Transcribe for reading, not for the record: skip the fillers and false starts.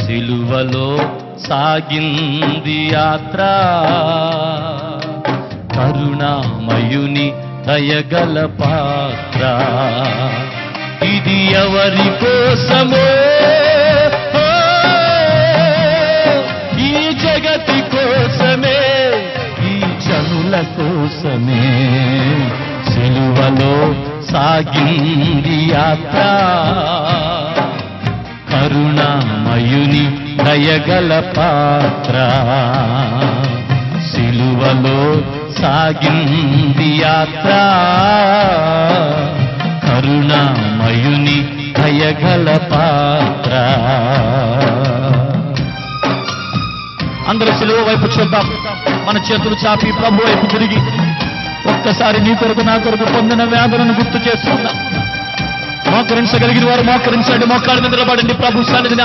సిలువలో సాగింది యాత్ర, కరుణామయుని దయగల పాత్ర. ఇది ఎవరి కోసమో, ఈ జగతి కోసమే, ఈ జనుల కోసమే సిలువలో సాగింది యాత్ర, కరుణామయుని దయగల పాత్ర. సిలువలో సాగింది యాత్ర, కరుణామయుని దయగల పాత్ర. అందరూ సిలువ వైపు చూద్దాం. మన చేతులు చాపి ప్రభు వైపు తిరిగి ఒక్కసారి నీ కొరకు నా కొరకు పొందిన వేదనను గుర్తు చేసుకుందాం. మోకరించగలిగిన వారు మోకరించండి, మోకాళ్ళ మీద నిలబడండి. ప్రభు సన్నిధిని